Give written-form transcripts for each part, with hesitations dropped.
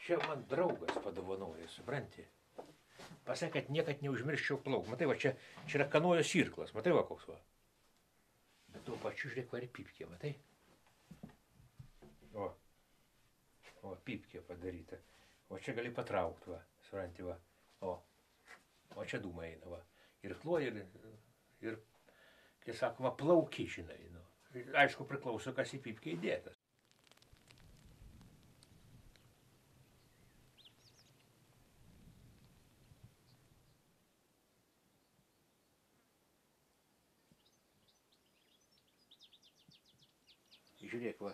Čia man draugas padovanoja, supranti. Pasakė, kad niekad neužmirščiau plauk. Matai, va, čia yra kanojos irklas. Matai, va, koks va. Bet tuo pačiu, žiūrėk, va, ir pipkė, matai. O, pipkė padaryta. O čia gali patraukti, va, supranti, va. O čia dūma eina, va. Ir kloja, ir kai sakoma, plauki, žinai, nu. Aišku, priklauso, kas į pipkę įdėtas. Žiūrėk, va,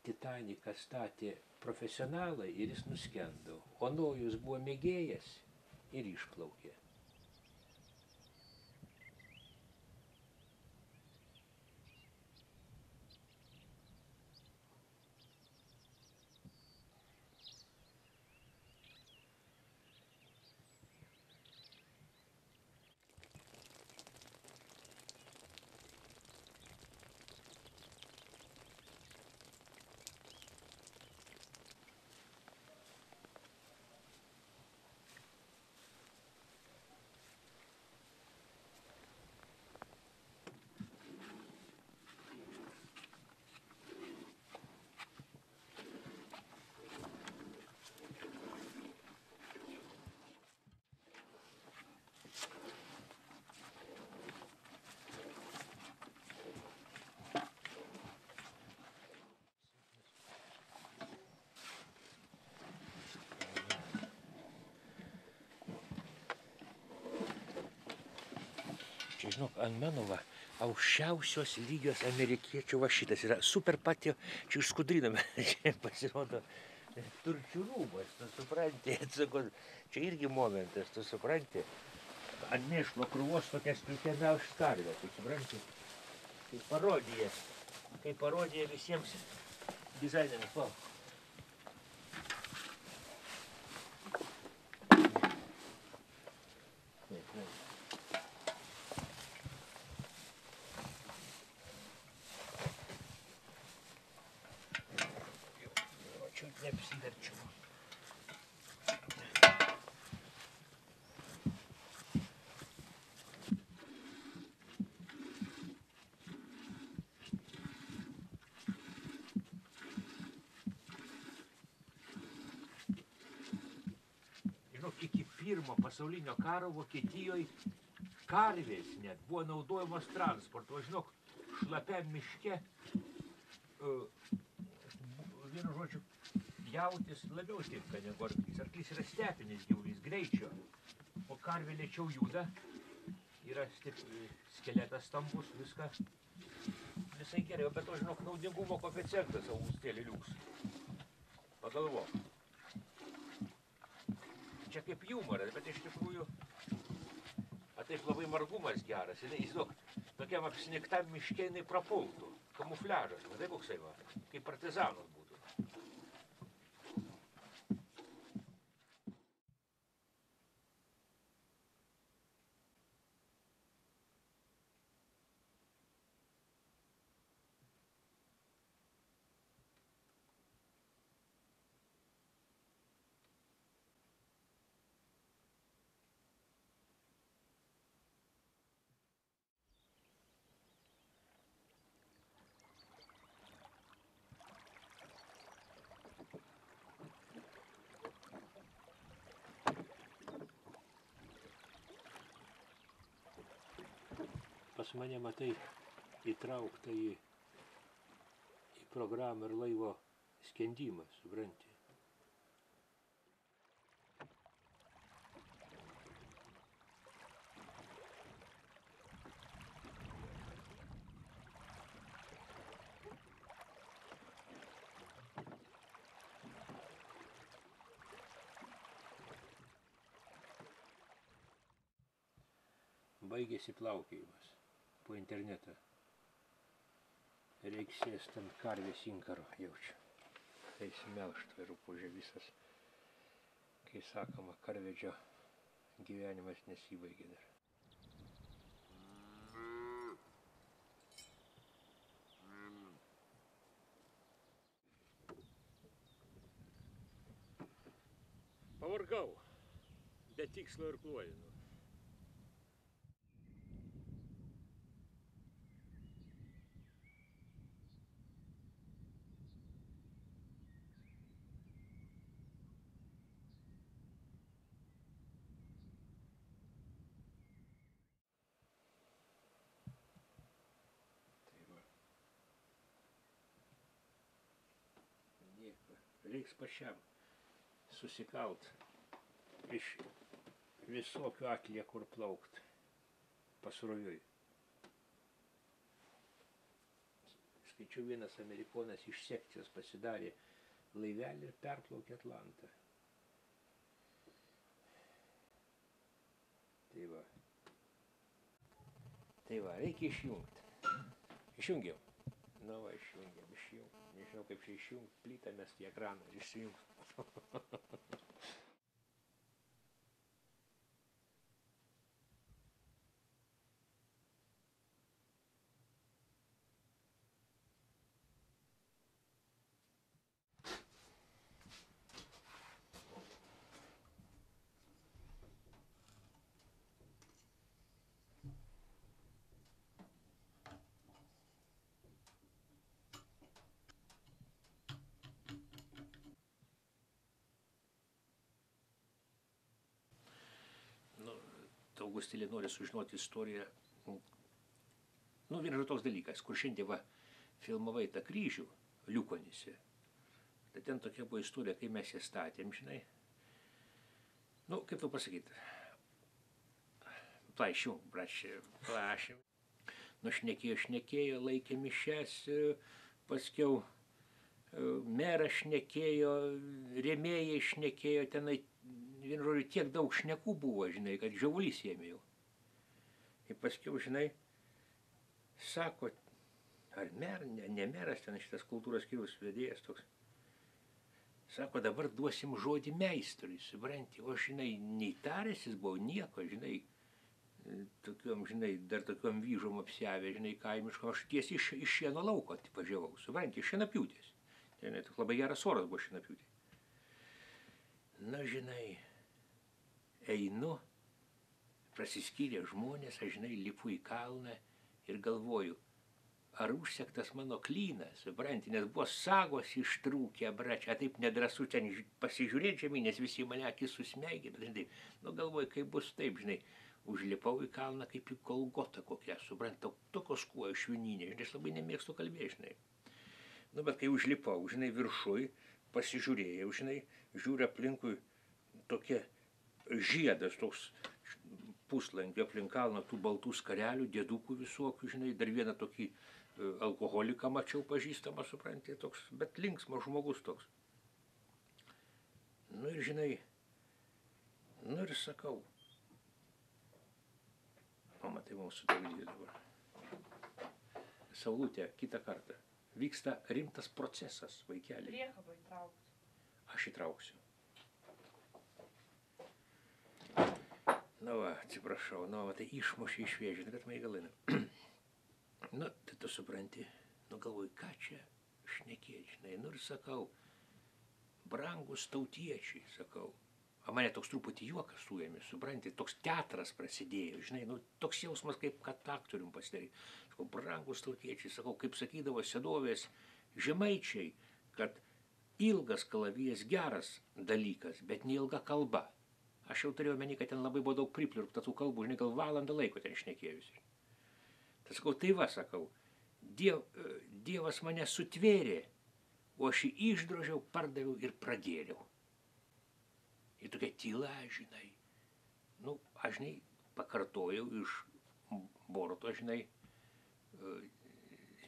Titaniką statė profesionalai ir jis nuskendo, o Nojus buvo mėgėjas ir išplaukė. Čia, žinok, ant mano, va, aukščiausios lygios amerikiečių va šitas yra super patio, čia išskudriname, čia pasirodo turčių rūbas, tu supranti, čia irgi momentas, tu supranti, ant mėšlo krūvos tokia striukė melžt karvę, tu supranti, kaip parodija visiems dizaineriams, va. Čiut neapsiverčiau. Žinok, iki pirmo pasaulinio karo Vokietijoje karvės net buvo naudojamos transporto. Žinok, šlapiam miške, vienu žodžiu, jautis labiau tinka negu arklys. Arklys yra stepinis gyvulys, greičio, o karvė lėčiau juda, yra skeletas stambus, visai gerai, bet to, žinok, naudingumo koeficientas Augustėlį liuks. Pagalvok. Čia kaip jumoras, bet iš tikrųjų, taip labai margumas geras. Jis, žinok, tokiam apsnigtam miške jinai prapultų. Kamufliažas, matai koksai va, kaip partizanas būtų. Pas mane, matai, įtraukta į programą ir laivo skendimas, supranti. Baigėsi plaukiojimas po internetą. Reiks sėst ant karvės inkaro, jaučiu. Eisi melžt rupūžė visas. Kai sakoma, karvedžio gyvenimas nesibaigė dar. Pavargau, be tikslo irkluoju. Reiks pačiam susikalt iš visokių atliekų ir plaukt pasroviui. Skaičiau, vienas amerikonas iš sekcijos pasidarė laivelį ir perplaukė Atlantą. Tai va, reikia išjungti. Išjungiau. Nu va, išjungiam. Nežinau, kaip čia išjungti, plytą mest į ekraną ir išsijungti. Augustilė nori sužinoti istoriją. Vienas toks dalykas, kur šiandien va filmavai tą kryžių Liukonyse. Tai ten tokia buvo istorija, kai mes ją statėm, žinai. Kaip tau pasakyti? Plašėm. Šnekėjo, laikė mišias, paskiau meras šnekėjo, rėmėjai šnekėjo, tenai, vienu žodžiu, tiek daug šnekų buvo, žinai, kad žiaulys ėmė jau. Ir paskiau, žinai, sako, ar ne meras, ten šitas kultūros skyriaus vedėjas toks, sako, dabar duosim žodį meistrui, supranti, o, žinai, neįtaręs jis buvo nieko, žinai, tokiom, žinai, dar tokiom vyžom apsiavę, žinai, kaimiškom, aš tiesiai iš šieno lauko važiavau, supranti, iš šienapjūtės. Žinai, toks labai geras oras buvo šienapjūtė. Žinai, einu, prasiskyrė žmonės, aš, žinai, lipu į kalną ir galvoju, ar užsektas mano klynas, supranti, nes buvo sagos ištrūkę, bračia, taip nedrąsu ten pasižiūrėti žemyn, nes visi mane akis susmeigė, bet, žinai, galvoju, kaip bus taip, žinai, užlipau į kalną kaip į Golgotą kokią, supranti, tokios kuo švininė, žinai, aš labai nemėgstu kalbėti, žinai. Bet kai užlipau, žinai, viršui, pasižiūrėjau, žinai, žiūri aplinkui tokia žiedas, toks puslankio aplink kalną, tų baltų skarelių, dėdukų visokių, žinai, dar vieną tokį alkoholiką mačiau pažįstamą, supranti, toks, bet linksmas žmogus toks. Ir, žinai, ir sakau, matai, mums sutagdys dabar. Saulutė, kitą kartą. Vyksta rimtas procesas, vaikeli. Priekabą įtraukti. Aš įtrauksiu. Atsiprašau, tai išmušė iš vėžį, kad mane galina. Tai tu supranti, galvoju, ką čia šnekėti, žinai. Ir sakau, brangus tautiečiai, sakau. O mane toks truputį juokas suėmė, supranti, toks teatras prasidėjo, žinai, toks jausmas, kaip kad aktorium pasidarė. Sakau, brangus tautiečiai, sakau, kaip sakydavo senovės žemaičiai, kad ilgas kalavijas geras dalykas, bet neilga kalba. Aš jau turėjau omeny, kad ten labai buvo daug pripliurpta tų kalbų, žinai, gal valandą laiko ten šnekėjusi. Tai sakau, tai va, sakau, Dievas mane sutvėrė, o aš jį išdrožiau, pardaviau ir pradėliau. Ir tokia tyla, žinai. Aš, žinai, pakartojau iš Boruto, žinai,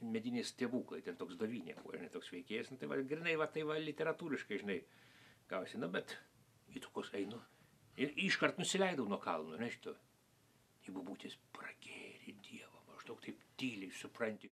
medinės stebūklai, ten toks Dovinė buvo, žinai, toks veikėjas. Tai va, grinai, tai va, literatūriškai, žinai, gausi. Bet į tokios einu. Ir iškart nusileidau nuo kalno, nežinau. Į bubutės pragėrė Dievą, maždaug taip tyliai, supranti.